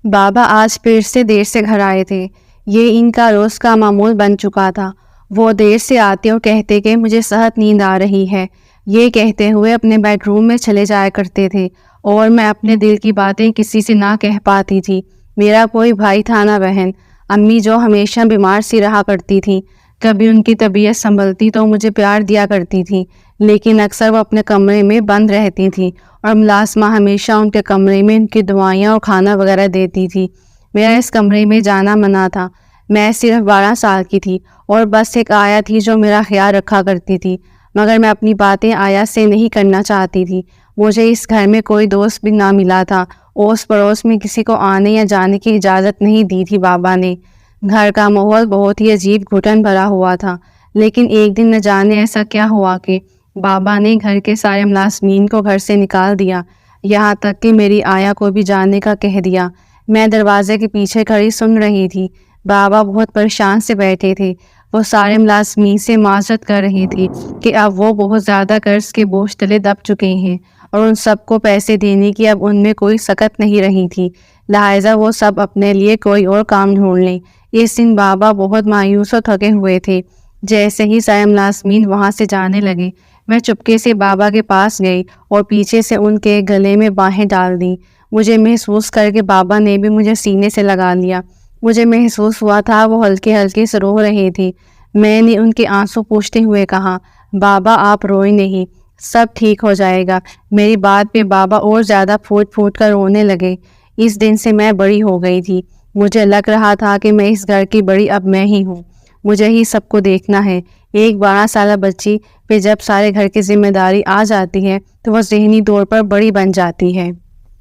بابا آج پھر سے دیر سے گھر آئے تھے۔ یہ ان کا روز کا معمول بن چکا تھا۔ وہ دیر سے آتے اور کہتے کہ مجھے سخت نیند آ رہی ہے۔ یہ کہتے ہوئے اپنے بیڈ روم میں چلے جایا کرتے تھے اور میں اپنے دل کی باتیں کسی سے نہ کہہ پاتی تھی۔ میرا کوئی بھائی تھا نہ بہن۔ امی جو ہمیشہ بیمار سی رہا کرتی تھی، کبھی ان کی طبیعت سنبھلتی تو مجھے پیار دیا کرتی تھی، لیکن اکثر وہ اپنے کمرے میں بند رہتی تھی اور ملازمہ ہمیشہ ان کے کمرے میں ان کی دوائیاں اور کھانا وغیرہ دیتی تھی۔ میرا اس کمرے میں جانا منع تھا۔ میں صرف 12 سال کی تھی اور بس ایک آیا تھی جو میرا خیال رکھا کرتی تھی، مگر میں اپنی باتیں آیا سے نہیں کرنا چاہتی تھی۔ مجھے اس گھر میں کوئی دوست بھی نہ ملا تھا۔ اوس پڑوس میں کسی کو آنے یا جانے کی اجازت نہیں دی تھی بابا نے۔ گھر کا ماحول بہت ہی عجیب گھٹن بھرا ہوا تھا، لیکن ایک دن نہ جانے ایسا کیا ہوا کہ بابا نے گھر کے سارے ملازمین کو گھر سے نکال دیا، یہاں تک کہ میری آیا کو بھی جانے کا کہہ دیا۔ میں دروازے کے پیچھے کھڑی سن رہی تھی۔ بابا بہت پریشان سے بیٹھے تھے۔ وہ سارے ملازمین سے معذرت کر رہے تھے کہ اب وہ بہت زیادہ قرض کے بوجھ تلے دب چکے ہیں اور ان سب کو پیسے دینے کی اب ان میں کوئی سکت نہیں رہی تھی، لہٰذا وہ سب اپنے لیے کوئی اور کام ڈھونڈ لیں۔ اس دن بابا بہت مایوس اور تھکے ہوئے تھے۔ جیسے ہی سارے ملازمین وہاں سے جانے لگے، میں چپکے سے بابا کے پاس گئی اور پیچھے سے ان کے گلے میں باہیں ڈال دیں۔ مجھے محسوس کر کے بابا نے بھی مجھے سینے سے لگا لیا۔ مجھے محسوس ہوا تھا وہ ہلکے ہلکے سے رو رہے تھے۔ میں نے ان کے آنسو پوچھتے ہوئے کہا، بابا آپ روئیں نہیں، سب ٹھیک ہو جائے گا۔ میری بات پہ بابا اور زیادہ پھوٹ پھوٹ کر رونے لگے۔ اس دن سے میں بڑی ہو گئی تھی۔ مجھے لگ رہا تھا کہ میں اس گھر کی بڑی اب میں ہی ہوں، مجھے ہی سب کو دیکھنا ہے۔ ایک 12 سالہ بچی پہ جب سارے گھر کی ذمہ داری آ جاتی ہے تو وہ ذہنی طور پر بڑی بن جاتی ہے۔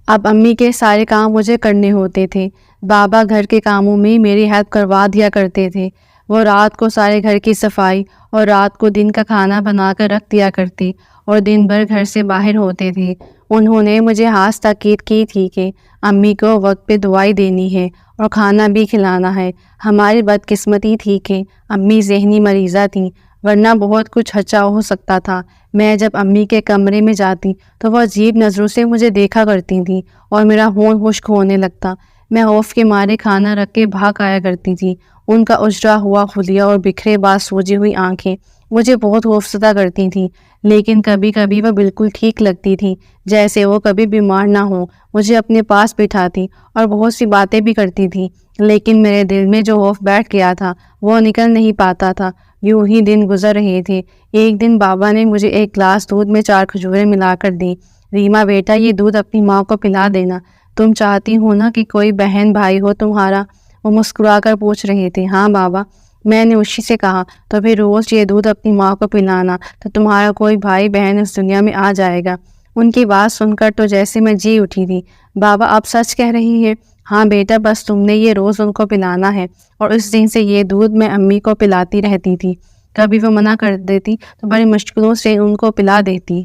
اب امی کے سارے کام مجھے کرنے ہوتے تھے۔ بابا گھر کے کاموں میں میری ہیلپ کروا دیا کرتے تھے۔ وہ رات کو سارے گھر کی صفائی اور رات کو دن کا کھانا بنا کر رکھ دیا کرتے اور دن بھر گھر سے باہر ہوتے تھے۔ انہوں نے مجھے خاص تاکید کی تھی کہ امی کو وقت پہ دوائی دینی ہے اور کھانا بھی کھلانا ہے۔ ہماری بدقسمتی تھی کہ امی ذہنی مریضہ تھیں، ورنہ بہت کچھ اچھا ہو سکتا تھا۔ میں جب امی کے کمرے میں جاتی تو وہ عجیب نظروں سے مجھے دیکھا کرتی تھیں اور میرا ہونٹ خشک ہونے لگتا۔ میں خوف کے مارے کھانا رکھ کے بھاگ آیا کرتی تھی۔ ان کا اجڑا ہوا خلیہ اور بکھرے باز سوجی ہوئی آنکھیں مجھے بہت خوفزدہ کرتی تھیں، لیکن کبھی کبھی وہ بالکل ٹھیک لگتی تھیں، جیسے وہ کبھی بیمار نہ ہوں۔ مجھے اپنے پاس بٹھاتی اور بہت سی باتیں بھی کرتی تھیں، لیکن میرے دل میں جو خوف بیٹھ گیا تھا وہ نکل نہیں پاتا تھا۔ یوں ہی دن گزر رہے تھے۔ ایک دن بابا نے مجھے ایک گلاس دودھ میں 4 کھجوریں ملا کر دیں۔ ریما بیٹا، یہ دودھ اپنی ماں کو پلا دینا، تم چاہتی ہو نا کہ کوئی بہن بھائی ہو تمہارا؟ وہ مسکرا کر پوچھ رہے تھے۔ ہاں بابا، میں نے اسی سے کہا۔ تو پھر روز یہ دودھ اپنی ماں کو پلانا تو تمہارا کوئی بھائی بہن اس دنیا میں آ جائے گا۔ ان کی بات سن کر تو جیسے میں جی اٹھی تھی۔ بابا آپ سچ کہہ رہی ہیں؟ ہاں بیٹا، بس تم نے یہ روز ان کو پلانا ہے۔ اور اس دن سے یہ دودھ میں امی کو پلاتی رہتی تھی۔ کبھی وہ منع کر دیتی تو بڑی مشکلوں سے ان کو پلا دیتی۔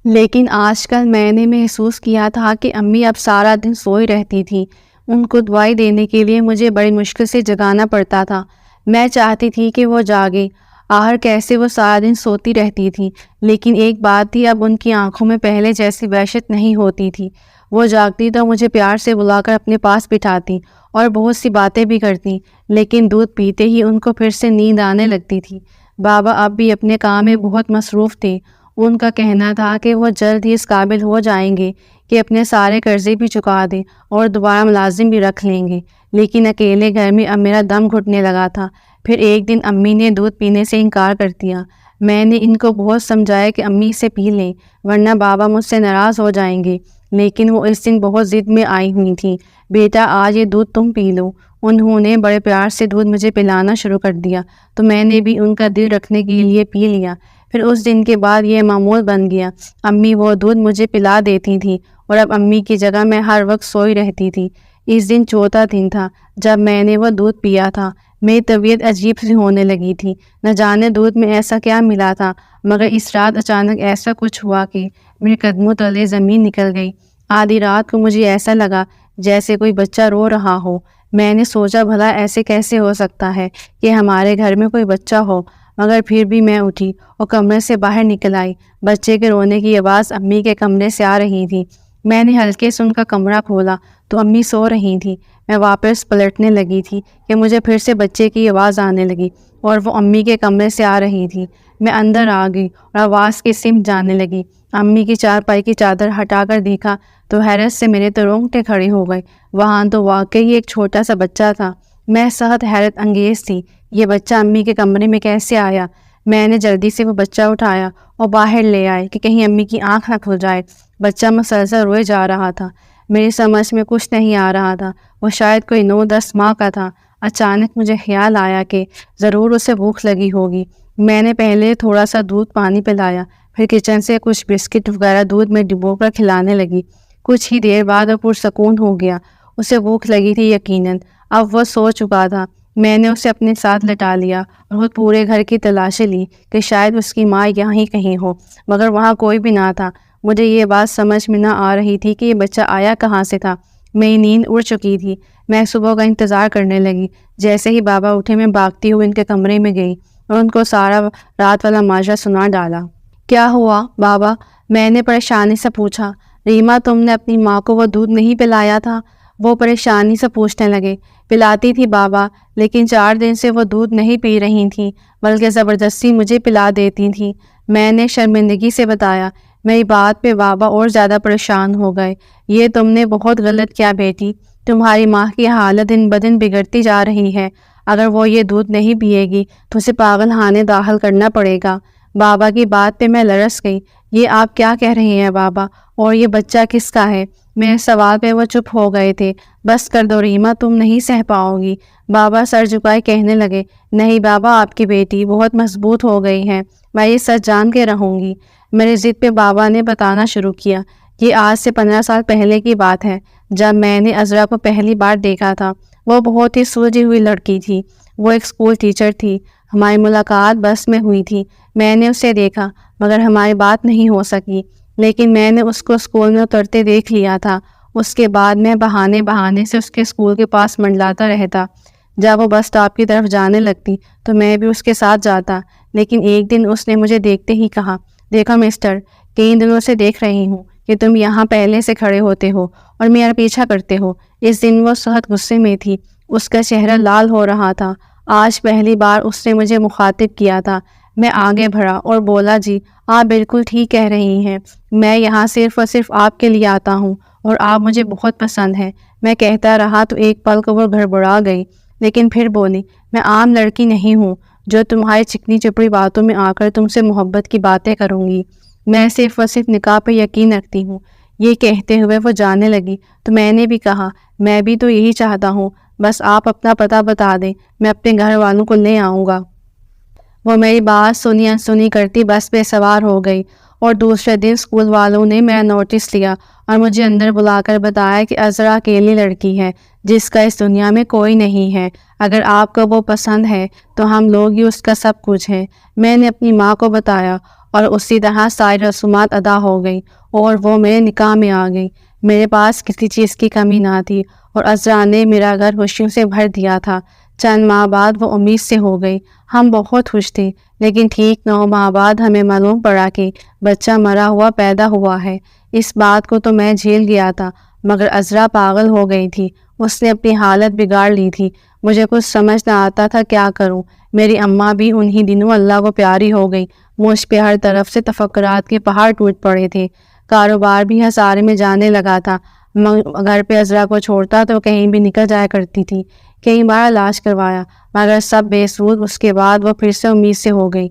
لیکن آج کل میں نے محسوس کیا تھا کہ امی اب سارا دن سوئی رہتی تھی۔ ان کو دوائی دینے کے لیے مجھے بڑی مشکل سے جگانا پڑتا تھا۔ میں چاہتی تھی کہ وہ جاگے، آخر کیسے وہ سارا دن سوتی رہتی تھی۔ لیکن ایک بات تھی، اب ان کی آنکھوں میں پہلے جیسی وحشت نہیں ہوتی تھی۔ وہ جاگتی تو مجھے پیار سے بلا کر اپنے پاس بٹھاتی اور بہت سی باتیں بھی کرتی، لیکن دودھ پیتے ہی ان کو پھر سے نیند آنے لگتی تھی۔ بابا اب بھی اپنے کام میں بہت مصروف تھے۔ ان کا کہنا تھا کہ وہ جلد ہی اس قابل ہو جائیں گے کہ اپنے سارے قرضے بھی چکا دیں اور دوبارہ ملازم بھی رکھ لیں گے، لیکن اکیلے گھر میں اب میرا دم گھٹنے لگا تھا۔ پھر ایک دن امی نے دودھ پینے سے انکار کر دیا۔ میں نے ان کو بہت سمجھایا کہ امی اسے پی لیں ورنہ بابا مجھ سے ناراض ہو جائیں گے، لیکن وہ اس دن بہت ضد میں آئی ہوئی تھیں۔ بیٹا آج یہ دودھ تم پی لو۔ انہوں نے بڑے پیار سے دودھ مجھے پلانا شروع کر دیا تو میں نے بھی ان کا دل رکھنے کے لیے پی لیا۔ پھر اس دن کے بعد یہ معمول بن گیا، امی وہ دودھ مجھے پلا دیتی تھی اور اب امی کی جگہ میں ہر وقت سوئی رہتی تھی۔ اس دن چوتھا دن تھا جب میں نے وہ دودھ پیا تھا۔ میری طبیعت عجیب سی ہونے لگی تھی، نہ جانے دودھ میں ایسا کیا ملا تھا، مگر اس رات اچانک ایسا کچھ ہوا کہ میرے قدموں تلے زمین نکل گئی۔ آدھی رات کو مجھے ایسا لگا جیسے کوئی بچہ رو رہا ہو۔ میں نے سوچا بھلا ایسے کیسے ہو سکتا ہے کہ ہمارے گھر میں کوئی بچہ ہو، مگر پھر بھی میں اٹھی اور کمرے سے باہر نکل آئی۔ بچے کے رونے کی آواز امی کے کمرے سے آ رہی تھی۔ میں نے ہلکے سے ان کا کمرہ کھولا تو امی سو رہی تھیں۔ میں واپس پلٹنے لگی تھی کہ مجھے پھر سے بچے کی آواز آنے لگی اور وہ امی کے کمرے سے آ رہی تھی۔ میں اندر آ گئی اور آواز کی سمت جانے لگی۔ امی کی چارپائی کی چادر ہٹا کر دیکھا تو حیرت سے میرے تو رونگٹے کھڑے ہو گئے۔ وہاں تو واقعی ایک چھوٹا سا بچہ تھا۔ میں سخت حیرت انگیز تھی، یہ بچہ امی کے کمرے میں کیسے آیا؟ میں نے جلدی سے وہ بچہ اٹھایا اور باہر لے آئے کہ کہیں امی کی آنکھ نہ کھل جائے۔ بچہ مسلسل روئے جا رہا تھا۔ میری سمجھ میں کچھ نہیں آ رہا تھا۔ وہ شاید کوئی 9-10 ماہ کا تھا۔ اچانک مجھے خیال آیا کہ ضرور اسے بھوک لگی ہوگی۔ میں نے پہلے تھوڑا سا دودھ پانی پلایا، پھر کچن سے کچھ بسکٹ وغیرہ دودھ میں ڈبو کر کھلانے لگی۔ کچھ ہی دیر بعد وہ پرسکون ہو گیا۔ اسے بھوک لگی تھی یقیناً، اب وہ سو چکا تھا۔ میں نے اسے اپنے ساتھ لٹا لیا اور خود پورے گھر کی تلاشی لی کہ شاید اس کی ماں یہاں ہی کہیں ہو، مگر وہاں کوئی بھی نہ تھا۔ مجھے یہ بات سمجھ میں نہ آ رہی تھی کہ یہ بچہ آیا کہاں سے تھا۔ میری نیند اڑ چکی تھی۔ میں صبح کا انتظار کرنے لگی۔ جیسے ہی بابا اٹھے میں بھاگتی ہوئی ان کے کمرے میں گئی اور ان کو سارا رات والا ماجرا سنا ڈالا۔ کیا ہوا بابا؟ میں نے پریشانی سے پوچھا۔ ریما، تم نے اپنی ماں کو وہ دودھ نہیں پلایا تھا؟ وہ پریشانی سے پوچھنے لگے۔ پلاتی تھی بابا، لیکن 4 دن سے وہ دودھ نہیں پی رہی تھیں، بلکہ زبردستی مجھے پلا دیتی تھیں، میں نے شرمندگی سے بتایا۔ میری بات پہ بابا اور زیادہ پریشان ہو گئے۔ یہ تم نے بہت غلط کیا بیٹی، تمہاری ماں کی حالت دن بدن بگڑتی جا رہی ہے۔ اگر وہ یہ دودھ نہیں پیے گی تو اسے پاگل خانے داخل کرنا پڑے گا۔ بابا کی بات پہ میں لرز گئی۔ یہ آپ کیا کہہ رہے ہیں بابا؟ اور یہ بچہ کس کا ہے؟ میرے سوال پہ وہ چپ ہو گئے تھے۔ بس کر دو ریما، تم نہیں سہ پاؤ گی۔ بابا سر جھکائے کہنے لگے، نہیں بابا، آپ کی بیٹی بہت مضبوط ہو گئی ہے، میں یہ سچ جان کے رہوں گی۔ میرے ضد پہ بابا نے بتانا شروع کیا۔ یہ آج سے 15 سال پہلے کی بات ہے، جب میں نے عذرا کو پہلی بار دیکھا تھا۔ وہ بہت ہی سلجھی ہوئی لڑکی تھی۔ وہ ایک اسکول ٹیچر تھی۔ ہماری ملاقات بس میں ہوئی تھی۔ میں نے اسے دیکھا مگر ہماری بات نہیں ہو سکی، لیکن میں نے اس کو اسکول میں اترتے دیکھ لیا تھا۔ اس کے بعد میں بہانے سے اس کے اسکول کے پاس منڈلاتا رہتا۔ جب وہ بس اسٹاپ کی طرف جانے لگتی تو میں بھی اس کے ساتھ جاتا، لیکن ایک دن اس نے مجھے دیکھتے ہی کہا، دیکھو مسٹر، کئی دنوں سے دیکھ رہی ہوں کہ تم یہاں پہلے سے کھڑے ہوتے ہو اور میرا پیچھا کرتے ہو۔ اس دن وہ سخت غصے میں تھی، اس کا چہرہ لال ہو رہا تھا۔ آج پہلی بار اس نے مجھے مخاطب کیا تھا۔ میں آگے بڑھا اور بولا، جی آپ بالکل ٹھیک کہہ رہی ہیں، میں یہاں صرف اور صرف آپ کے لیے آتا ہوں اور آپ مجھے بہت پسند ہیں۔ میں کہتا رہا تو ایک پل کو وہ گھڑبڑا گئی، لیکن پھر بولی، میں عام لڑکی نہیں ہوں جو تمہاری چکنی چپڑی باتوں میں آ کر تم سے محبت کی باتیں کروں گی۔ میں صرف اور صرف نکاح پہ یقین رکھتی ہوں۔ یہ کہتے ہوئے وہ جانے لگی تو میں نے بھی کہا، میں بھی تو یہی چاہتا ہوں، بس آپ اپنا پتہ بتا دیں، میں اپنے گھر والوں کو لے آؤں گا۔ وہ میری بات سنی انسنی کرتی بس پہ سوار ہو گئی اور دوسرے دن اسکول والوں نے میرا نوٹس لیا اور مجھے اندر بلا کر بتایا کہ عذرا اکیلی لڑکی ہے جس کا اس دنیا میں کوئی نہیں ہے۔ اگر آپ کو وہ پسند ہے تو ہم لوگ ہی اس کا سب کچھ ہیں۔ میں نے اپنی ماں کو بتایا اور اسی طرح ساری رسومات ادا ہو گئی اور وہ میرے نکاح میں آ گئی۔ میرے پاس کسی چیز کی کمی نہ تھی اور عذرا نے میرا گھر خوشیوں سے بھر دیا تھا۔ چند ماہ بعد وہ امید سے ہو گئی۔ ہم بہت خوش تھے، لیکن ٹھیک 9 ماہ بعد ہمیں معلوم پڑا کہ بچہ مرا ہوا پیدا ہوا ہے۔ اس بات کو تو میں جھیل گیا تھا، مگر عذرا پاگل ہو گئی تھی۔ اس نے اپنی حالت بگاڑ لی تھی۔ مجھے کچھ سمجھ نہ آتا تھا کیا کروں۔ میری اماں بھی انہی دنوں اللہ کو پیاری ہو گئی۔ مجھ پہ ہر طرف سے تفکرات کے پہاڑ ٹوٹ پڑے تھے۔ کاروبار بھی ہسارے میں جانے لگا تھا۔ گھر پہ عذرا کو چھوڑتا تو کہیں بھی نکل جایا کرتی تھی۔ کئی بار علاج کروایا مگر سب بے سود۔ اس کے بعد وہ پھر سے امید سے ہو گئی۔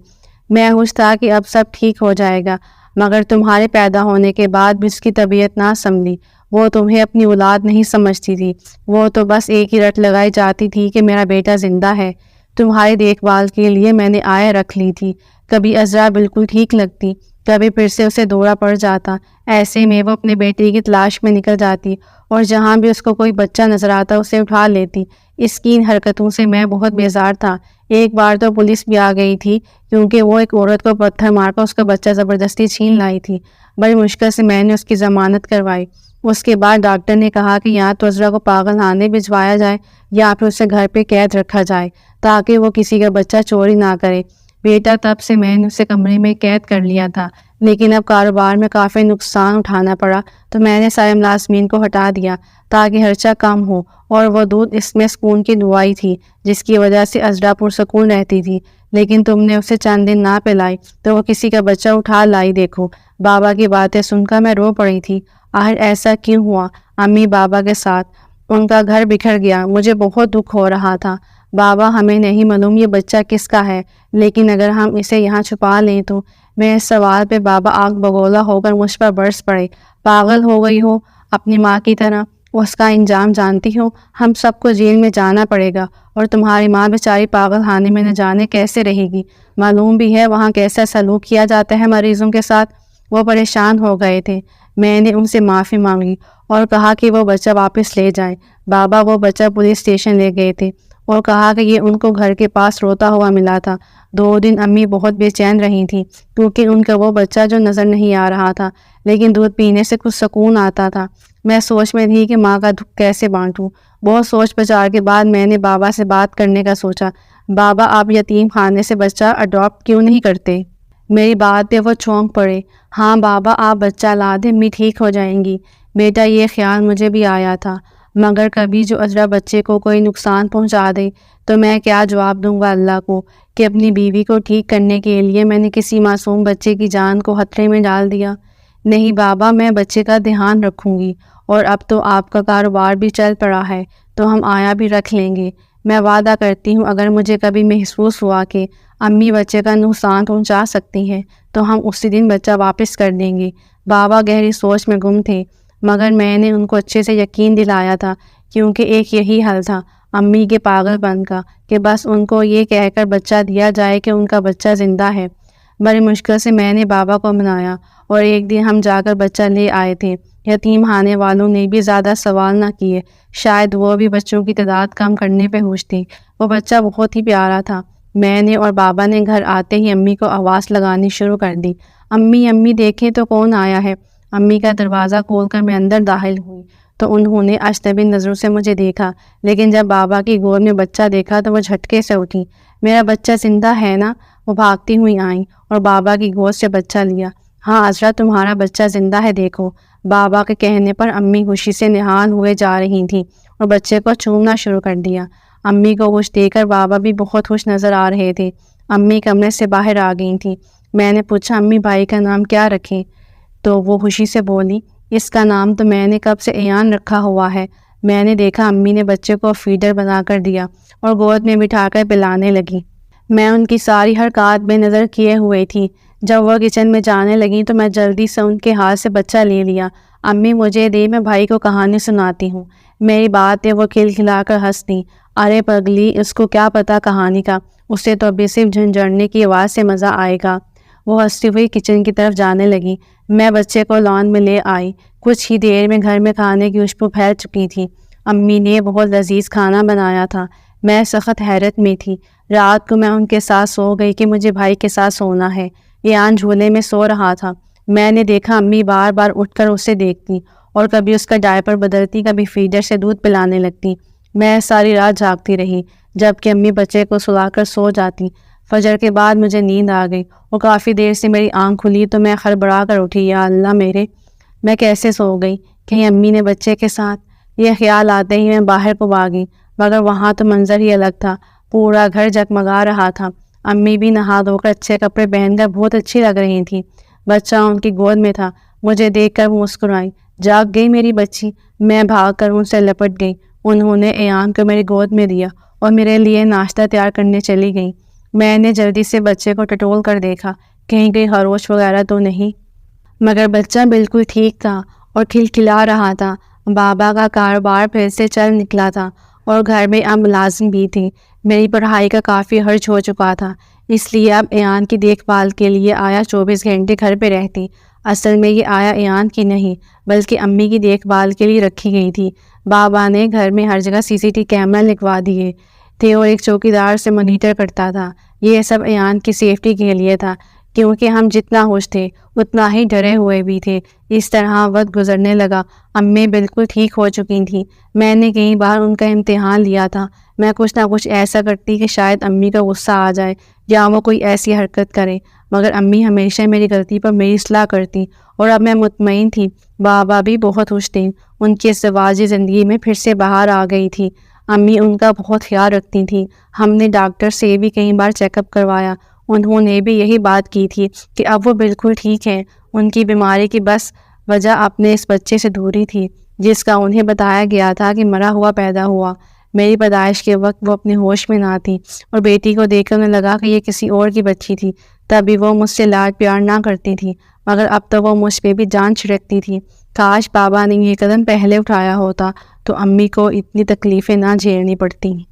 میں خوش تھا کہ اب سب ٹھیک ہو جائے گا، مگر تمہارے پیدا ہونے کے بعد بھی اس کی طبیعت نہ سنبھلی۔ وہ تمہیں اپنی اولاد نہیں سمجھتی تھی، وہ تو بس ایک ہی رٹ لگائی جاتی تھی کہ میرا بیٹا زندہ ہے۔ تمہاری دیکھ بھال کے لیے میں نے آیا رکھ لی تھی۔ کبھی عذرا بالکل ٹھیک لگتی، کبھی پھر سے اسے دورہ پڑ جاتا۔ ایسے میں وہ اپنے بیٹے کی تلاش میں نکل جاتی اور جہاں بھی اس کو کوئی بچہ نظر آتا اسے اٹھا لیتی۔ اس کی ان حرکتوں سے میں بہت بیزار تھا۔ ایک بار تو پولیس بھی آ گئی تھی کیونکہ وہ ایک عورت کو پتھر مار کر اس کا بچہ زبردستی چھین لائی تھی۔ بڑی مشکل سے میں نے اس کی ضمانت کروائی۔ اس کے بعد ڈاکٹر نے کہا کہ یا تو عذرا کو پاگل خانے بھجوایا جائے یا پھر اسے گھر پہ قید رکھا جائے تاکہ وہ کسی کا بچہ چوری نہ کرے۔ بیٹا تب سے میں نے اسے کمرے میں قید کر لیا تھا۔ لیکن اب کاروبار میں کافی نقصان اٹھانا پڑا تو میں نے سارے ملازمین کو ہٹا دیا تاکہ خرچہ کم ہو، اور وہ دودھ اس میں سکون کی دوائی تھی جس کی وجہ سے ازرا پرسکون رہتی تھی، لیکن تم نے اسے چند دن نہ پلائی تو وہ کسی کا بچہ اٹھا لائی۔ دیکھو، بابا کی باتیں سن کر میں رو پڑی تھی۔ آخر ایسا کیوں ہوا امی بابا کے ساتھ؟ ان کا گھر بکھر گیا، مجھے بہت دکھ ہو رہا تھا۔ بابا، ہمیں نہیں معلوم یہ بچہ کس کا ہے، لیکن اگر ہم اسے یہاں چھپا لیں تو؟ میں اس سوال پہ بابا آگ بگولا ہو کر مجھ پر برس پڑے۔ پاگل ہو گئی ہو اپنی ماں کی طرح؟ اس کا انجام جانتی ہو؟ ہم سب کو جیل میں جانا پڑے گا، اور تمہاری ماں بیچاری پاگل خانے میں نہ جانے کیسے رہے گی۔ معلوم بھی ہے وہاں کیسا سلوک کیا جاتا ہے مریضوں کے ساتھ۔ وہ پریشان ہو گئے تھے۔ میں نے ان سے معافی مانگی اور کہا کہ وہ بچہ واپس لے جائیں۔ بابا وہ بچہ پولیس اسٹیشن لے گئے تھے اور کہا کہ یہ ان کو گھر کے پاس روتا ہوا ملا تھا۔ 2 دن امی بہت بے چین رہی تھیں کیونکہ ان کا وہ بچہ جو نظر نہیں آ رہا تھا، لیکن دودھ پینے سے کچھ سکون آتا تھا۔ میں سوچ میں تھی کہ ماں کا دکھ کیسے بانٹوں۔ بہت سوچ بچار کے بعد میں نے بابا سے بات کرنے کا سوچا۔ بابا، آپ یتیم خانے سے بچہ اڈاپٹ کیوں نہیں کرتے؟ میری بات پہ وہ چونک پڑے۔ ہاں بابا، آپ بچہ لا دیں، امی ٹھیک ہو جائیں گی۔ بیٹا، یہ خیال مجھے بھی آیا تھا، مگر کبھی جو ازرا بچے کو کوئی نقصان پہنچا دے تو میں کیا جواب دوں گا اللہ کو کہ اپنی بیوی کو ٹھیک کرنے کے لیے میں نے کسی معصوم بچے کی جان کو خطرے میں ڈال دیا۔ نہیں بابا، میں بچے کا دھیان رکھوں گی، اور اب تو آپ کا کاروبار بھی چل پڑا ہے تو ہم آیا بھی رکھ لیں گے۔ میں وعدہ کرتی ہوں اگر مجھے کبھی محسوس ہوا کہ امی بچے کا نقصان پہنچا سکتی ہیں تو ہم اسی دن بچہ واپس کر دیں گے۔ بابا گہری سوچ میں گم تھے، مگر میں نے ان کو اچھے سے یقین دلایا تھا کیونکہ ایک یہی حل تھا امی کے پاگل پن کا، کہ بس ان کو یہ کہہ کر بچہ دیا جائے کہ ان کا بچہ زندہ ہے۔ بڑی مشکل سے میں نے بابا کو منایا اور ایک دن ہم جا کر بچہ لے آئے تھے۔ یتیم خانے والوں نے بھی زیادہ سوال نہ کیے، شاید وہ بھی بچوں کی تعداد کم کرنے پہ خوش تھی۔ وہ بچہ بہت ہی پیارا تھا۔ میں نے اور بابا نے گھر آتے ہی امی کو آواز لگانی شروع کر دی، امی امی دیکھیں تو کون آیا ہے۔ امی کا دروازہ کھول کر میں اندر داخل ہوئی تو انہوں نے اجنبی نظروں سے مجھے دیکھا، لیکن جب بابا کی گود میں بچہ دیکھا تو وہ جھٹکے سے اٹھی۔ میرا بچہ زندہ ہے نا؟ وہ بھاگتی ہوئی آئیں اور بابا کی گود سے بچہ لیا۔ ہاں ازرا، تمہارا بچہ زندہ ہے، دیکھو۔ بابا کے کہنے پر امی خوشی سے نہال ہوئے جا رہی تھیں اور بچے کو چومنا شروع کر دیا۔ امی کو خوش دیکھ کر بابا بھی بہت خوش نظر آ رہے تھے۔ امی کمرے سے باہر آ گئی تھیں۔ میں نے پوچھا امی بھائی کا نام کیا رکھیں؟ تو وہ خوشی سے بولی، اس کا نام تو میں نے کب سے ایان رکھا ہوا ہے۔ میں نے دیکھا امی نے بچے کو فیڈر بنا کر دیا اور گود میں بٹھا کر پلانے لگی۔ میں ان کی ساری حرکات بے نظر کیے ہوئے تھی۔ جب وہ کچن میں جانے لگی تو میں جلدی سے ان کے ہاتھ سے بچہ لے لیا۔ امی مجھے دے، میں بھائی کو کہانی سناتی ہوں۔ میری بات پہ وہ کھلکھلا کر ہنس دی۔ ارے پگلی، اس کو کیا پتا کہانی کا، اسے تو ابھی صرف جھنجھڑنے کی آواز سے مزہ آئے گا۔ وہ ہنستی ہوئی کچن کی طرف جانے لگی۔ میں بچے کو لان میں لے آئی۔ کچھ ہی دیر میں گھر میں کھانے کی خوشبو پھیل چکی تھی۔ امی نے بہت لذیذ کھانا بنایا تھا۔ میں سخت حیرت میں تھی۔ رات کو میں ان کے ساتھ سو گئی کہ مجھے بھائی کے ساتھ سونا ہے۔ ایان جھولے میں سو رہا تھا۔ میں نے دیکھا امی بار بار اٹھ کر اسے دیکھتی اور کبھی اس کا ڈائپر بدلتی، کبھی فیڈر سے دودھ پلانے لگتی۔ میں ساری رات جاگتی رہی جبکہ امی بچے کو سلا کر سو جاتی۔ فجر کے بعد مجھے نیند آ گئی اور کافی دیر سے میری آنکھ کھلی تو میں خڑبڑا کر اٹھی، یا اللہ میرے، میں کیسے سو گئی؟ کہیں امی نے بچے کے ساتھ؟ یہ خیال آتے ہی میں باہر کو بھاگی، مگر وہاں تو منظر ہی الگ تھا۔ پورا گھر جگمگا رہا تھا۔ امی بھی نہا دھو کر اچھے کپڑے پہن کر بہت اچھی لگ رہی تھیں۔ بچہ ان کی گود میں تھا۔ مجھے دیکھ کر وہ مسکرائی۔ جاگ گئی میری بچی؟ میں بھاگ کر ان سے لپٹ گئی۔ انہوں نے ایان کو میری گود میں دیا اور میرے لیے ناشتہ تیار کرنے چلی گئیں۔ میں نے جلدی سے بچے کو ٹٹول کر دیکھا، کہیں کوئی خروش وغیرہ تو نہیں، مگر بچہ بالکل ٹھیک تھا اور کھلکھلا رہا تھا۔ بابا کا کاروبار پھر سے چل نکلا تھا اور گھر میں اب ملازم بھی تھے۔ میری پڑھائی کا کافی خرچ ہو چکا تھا، اس لیے اب ایان کی دیکھ بھال کے لیے آیا 24 گھنٹے گھر پہ رہتی۔ اصل میں یہ آیا ایان کی نہیں بلکہ امی کی دیکھ بھال کے لیے رکھی گئی تھی۔ بابا نے گھر میں ہر جگہ CCTV کیمرہ لگوا دیے تھے اور ایک چوکیدار سے مانیٹر کرتا تھا۔ یہ سب ایان کی سیفٹی کے لیے تھا کیونکہ ہم جتنا خوش تھے اتنا ہی ڈرے ہوئے بھی تھے۔ اس طرح وقت گزرنے لگا۔ امی بالکل ٹھیک ہو چکی تھیں۔ میں نے کئی بار ان کا امتحان لیا تھا۔ میں کچھ نہ کچھ ایسا کرتی کہ شاید امی کا غصہ آ جائے یا وہ کوئی ایسی حرکت کرے۔ مگر امی ہمیشہ میری غلطی پر میری اصلاح کرتی اور اب میں مطمئن تھی۔ بابا بھی بہت خوش تھے، ان کی ازدواجی زندگی میں پھر سے بہار آ گئی تھی۔ امی ان کا بہت خیال رکھتی تھیں۔ ہم نے ڈاکٹر سے بھی کئی بار چیک اپ کروایا، انہوں نے بھی یہی بات کی تھی کہ اب وہ بالکل ٹھیک ہیں۔ ان کی بیماری کی بس وجہ اپنے اس بچے سے دوری تھی جس کا انہیں بتایا گیا تھا کہ مرا ہوا پیدا ہوا۔ میری پیدائش کے وقت وہ اپنے ہوش میں نہ تھی اور بیٹی کو دیکھ کر انہیں لگا کہ یہ کسی اور کی بچی تھی۔ تبھی وہ مجھ سے لاڈ پیار نہ کرتی تھی، مگر اب تو وہ مجھ پہ بھی جان چھڑکتی تھی۔ کاش بابا نے یہ قدم پہلے اٹھایا ہوتا تو امی کو اتنی تکلیفیں نہ جھیلنی پڑتی۔